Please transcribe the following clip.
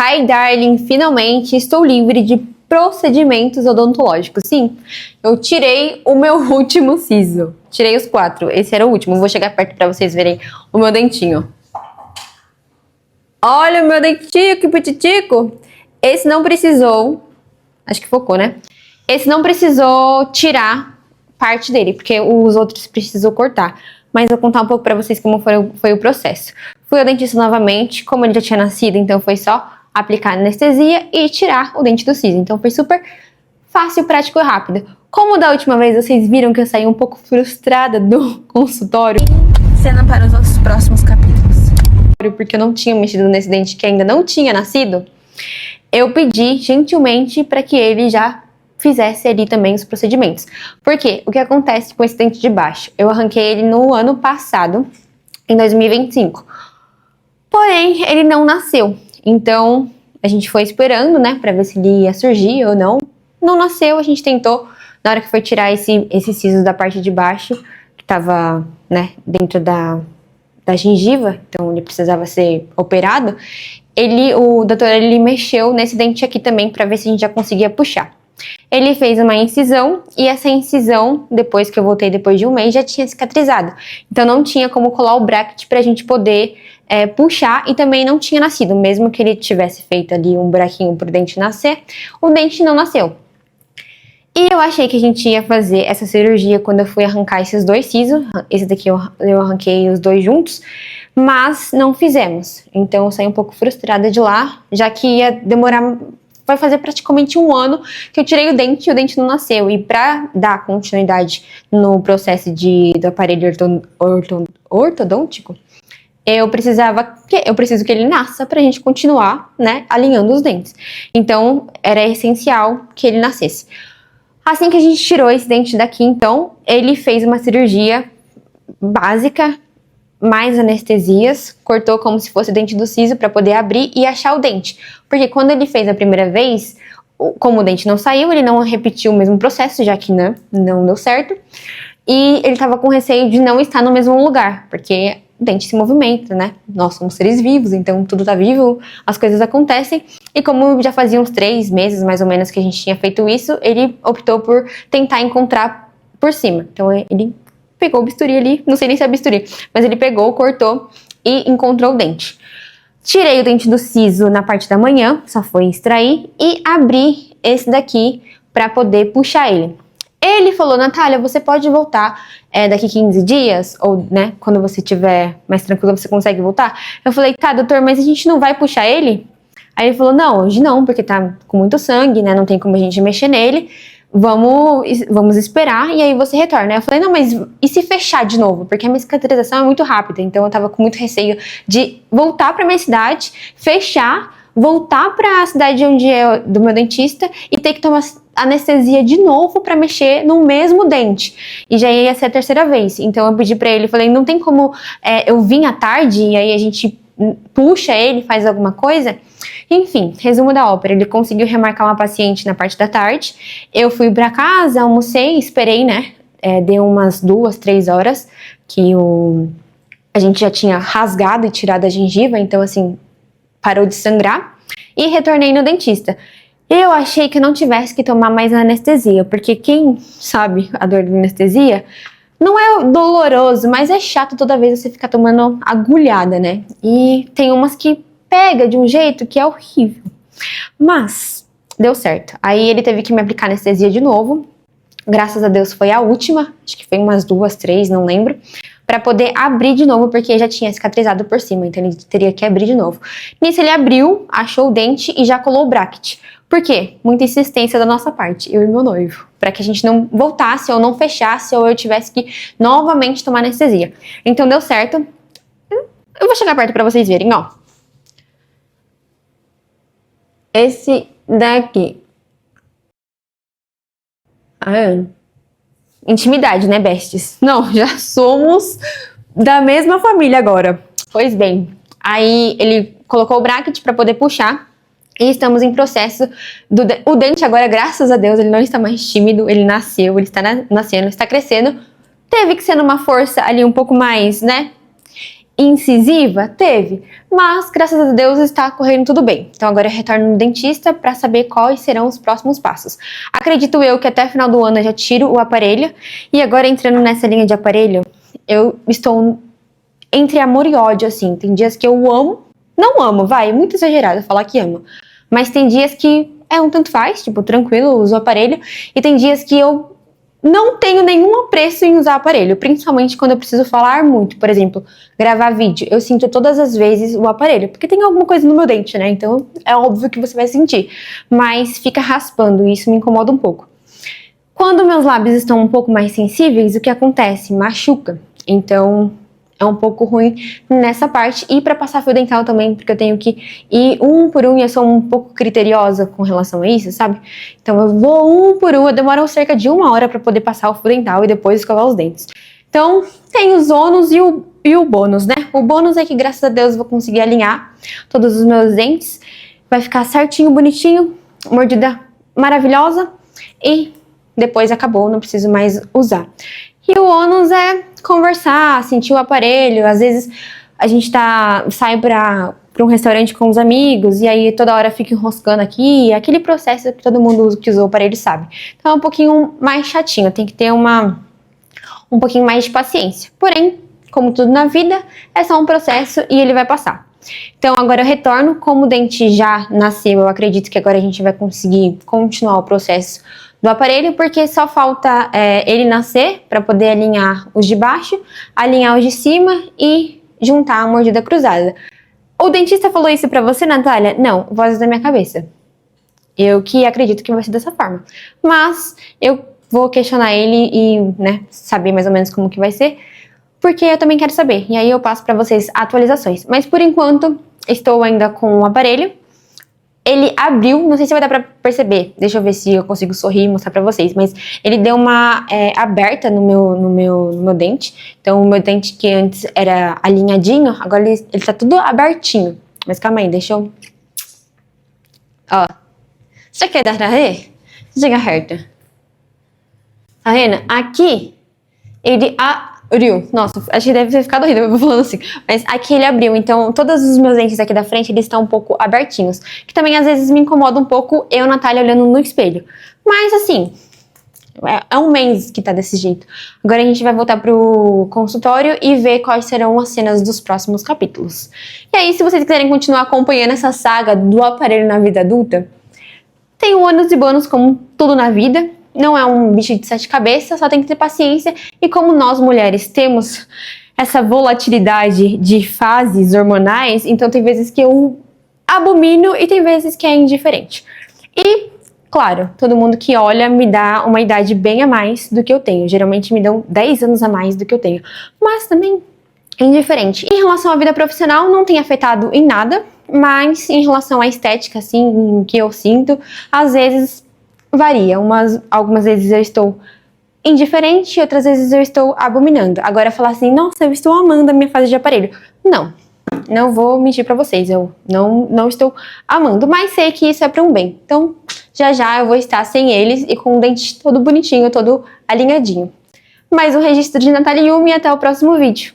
Hi, darling, finalmente estou livre de procedimentos odontológicos. Sim, eu tirei o meu último siso. Tirei os 4, esse era o último. Vou chegar perto para vocês verem o meu dentinho. Olha o meu dentinho, que petitico! Esse não precisou, acho que focou, né? Esse não precisou tirar parte dele, porque os outros precisou cortar. Mas eu vou contar um pouco pra vocês como foi o processo. Fui ao dentista novamente, como ele já tinha nascido, então foi só aplicar anestesia e tirar o dente do siso. Então foi super fácil, prático e rápido. Como da última vez vocês viram que eu saí um pouco frustrada do consultório, cena para os nossos próximos capítulos. Porque eu não tinha mexido nesse dente que ainda não tinha nascido, eu pedi gentilmente para que ele já fizesse ali também os procedimentos. Porque o que acontece com esse dente de baixo? Eu arranquei ele no ano passado, em 2025. Porém, ele não nasceu. Então, a gente foi esperando, né, para ver se ele ia surgir ou não. Não nasceu, a gente tentou. Na hora que foi tirar esse siso da parte de baixo, que tava, né, dentro da gengiva, então ele precisava ser operado, o doutor ele mexeu nesse dente aqui também para ver se a gente já conseguia puxar. Ele fez uma incisão e essa incisão, depois que eu voltei depois de um mês, já tinha cicatrizado. Então não tinha como colar o bracket pra gente poder puxar e também não tinha nascido. Mesmo que ele tivesse feito ali um buraquinho pro dente nascer, o dente não nasceu. E eu achei que a gente ia fazer essa cirurgia quando eu fui arrancar esses 2 sisos. Esse daqui eu arranquei os 2 juntos, mas não fizemos. Então eu saí um pouco frustrada de lá, já que ia demorar, vai fazer praticamente um ano que eu tirei o dente e o dente não nasceu. E para dar continuidade no processo do aparelho ortodôntico, eu preciso que ele nasça pra gente continuar, né, alinhando os dentes. Então era essencial que ele nascesse. Assim que a gente tirou esse dente daqui, então, ele fez uma cirurgia básica, mais anestesias, cortou como se fosse o dente do siso para poder abrir e achar o dente. Porque quando ele fez a primeira vez, como o dente não saiu, ele não repetiu o mesmo processo, já que não deu certo. E ele estava com receio de não estar no mesmo lugar, porque o dente se movimenta, né? Nós somos seres vivos, então tudo tá vivo, as coisas acontecem. E como já fazia uns 3 meses, mais ou menos, que a gente tinha feito isso, ele optou por tentar encontrar por cima. Então ele pegou o bisturi ali, não sei nem se é bisturi, mas ele pegou, cortou e encontrou o dente. Tirei o dente do siso na parte da manhã, só foi extrair, e abri esse daqui para poder puxar ele. Ele falou, Natália, você pode voltar daqui 15 dias? Ou, né, quando você estiver mais tranquila, você consegue voltar? Eu falei, tá, doutor, mas a gente não vai puxar ele? Aí ele falou, não, hoje não, porque tá com muito sangue, né, não tem como a gente mexer nele. Vamos esperar e aí você retorna. Eu falei, não, mas e se fechar de novo? Porque a minha cicatrização é muito rápida, então eu tava com muito receio de voltar pra minha cidade, fechar, voltar pra cidade onde é do meu dentista e ter que tomar anestesia de novo para mexer no mesmo dente. E já ia ser a 3ª vez. Então eu pedi para ele, falei, não tem como eu vim à tarde e aí a gente puxa ele, faz alguma coisa? Enfim, resumo da ópera, ele conseguiu remarcar uma paciente na parte da tarde. Eu fui para casa, almocei, esperei, né? Deu umas 2, 3 horas que a gente já tinha rasgado e tirado a gengiva, então assim, parou de sangrar. E retornei no dentista. Eu achei que eu não tivesse que tomar mais anestesia, porque quem sabe a dor da anestesia não é doloroso, mas é chato toda vez você ficar tomando agulhada, né? E tem umas que pega de um jeito que é horrível. Mas deu certo. Aí ele teve que me aplicar anestesia de novo. Graças a Deus foi a última, acho que foi umas 2, 3, não lembro, para poder abrir de novo, porque já tinha cicatrizado por cima, então ele teria que abrir de novo. Nisso ele abriu, achou o dente e já colou o bracket. Por quê? Muita insistência da nossa parte, eu e meu noivo, para que a gente não voltasse ou não fechasse ou eu tivesse que novamente tomar anestesia. Então deu certo. Eu vou chegar perto para vocês verem, ó. Esse daqui. Intimidade, né, besties? Não, já somos da mesma família agora. Pois bem, aí ele colocou o bracket para poder puxar e estamos em processo o dente agora, graças a Deus, ele não está mais tímido, ele nasceu, ele está nascendo, está crescendo. Teve que ser numa força ali um pouco mais, né, incisiva? Teve, mas graças a Deus está correndo tudo bem. Então agora eu retorno no dentista para saber quais serão os próximos passos. Acredito eu que até o final do ano eu já tiro o aparelho, e agora entrando nessa linha de aparelho, eu estou entre amor e ódio, assim. Tem dias que eu amo, não amo, vai, é muito exagerado falar que amo, mas tem dias que é um tanto faz, tipo, tranquilo, uso o aparelho, e tem dias que eu não tenho nenhum apreço em usar aparelho, principalmente quando eu preciso falar muito. Por exemplo, gravar vídeo, eu sinto todas as vezes o aparelho, porque tem alguma coisa no meu dente, né? Então é óbvio que você vai sentir, mas fica raspando e isso me incomoda um pouco. Quando meus lábios estão um pouco mais sensíveis, o que acontece? Machuca. Então é um pouco ruim nessa parte. E para passar fio dental também, porque eu tenho que ir um por um, e eu sou um pouco criteriosa com relação a isso, sabe? Então eu vou um por um, eu demoro cerca de 1 hora para poder passar o fio dental e depois escovar os dentes. Então tem os ônus e o bônus, né? O bônus é que, graças a Deus, eu vou conseguir alinhar todos os meus dentes, vai ficar certinho, bonitinho, mordida maravilhosa, e depois acabou, não preciso mais usar. E o ônus é conversar, sentir o aparelho. Às vezes a gente sai para um restaurante com os amigos e aí toda hora fica enroscando aqui, aquele processo que todo mundo que usou o aparelho sabe. Então é um pouquinho mais chatinho, tem que ter um pouquinho mais de paciência. Porém, como tudo na vida, é só um processo e ele vai passar. Então agora eu retorno, como o dente já nasceu, eu acredito que agora a gente vai conseguir continuar o processo do aparelho, porque só falta ele nascer para poder alinhar os de baixo, alinhar os de cima e juntar a mordida cruzada. O dentista falou isso pra você, Natália? Não, vozes da minha cabeça. Eu que acredito que vai ser dessa forma. Mas eu vou questionar ele e, né, saber mais ou menos como que vai ser, porque eu também quero saber. E aí eu passo pra vocês atualizações. Mas por enquanto, estou ainda com o aparelho. Ele abriu, não sei se vai dar pra perceber, deixa eu ver se eu consigo sorrir e mostrar pra vocês, mas ele deu uma aberta no meu dente. Então o meu dente que antes era alinhadinho, agora ele tá tudo abertinho. Mas calma aí, deixa eu... Ó, você quer dar pra ver? Chega perto. Tá vendo? Aqui, ele abriu. Nossa, acho que deve ter ficado horrível eu falando assim. Mas aqui ele abriu, então todos os meus dentes aqui da frente, eles estão um pouco abertinhos. Que também às vezes me incomoda um pouco eu, Natália, olhando no espelho. Mas assim, é um mês que tá desse jeito. Agora a gente vai voltar pro consultório e ver quais serão as cenas dos próximos capítulos. E aí, se vocês quiserem continuar acompanhando essa saga do aparelho na vida adulta, tem ônus e bônus como tudo na vida. Não é um bicho de 7 cabeças, só tem que ter paciência. E como nós mulheres temos essa volatilidade de fases hormonais, então tem vezes que eu abomino e tem vezes que é indiferente. E, claro, todo mundo que olha me dá uma idade bem a mais do que eu tenho. Geralmente me dão 10 anos a mais do que eu tenho. Mas também é indiferente. Em relação à vida profissional, não tem afetado em nada. Mas em relação à estética, assim, que eu sinto, às vezes varia. Algumas vezes eu estou indiferente, outras vezes eu estou abominando. Agora falar assim, nossa, eu estou amando a minha fase de aparelho. Não vou mentir pra vocês, eu não estou amando, mas sei que isso é para um bem. Então, já eu vou estar sem eles e com o dente todo bonitinho, todo alinhadinho. Mais um registro de Natália Yumi e até o próximo vídeo.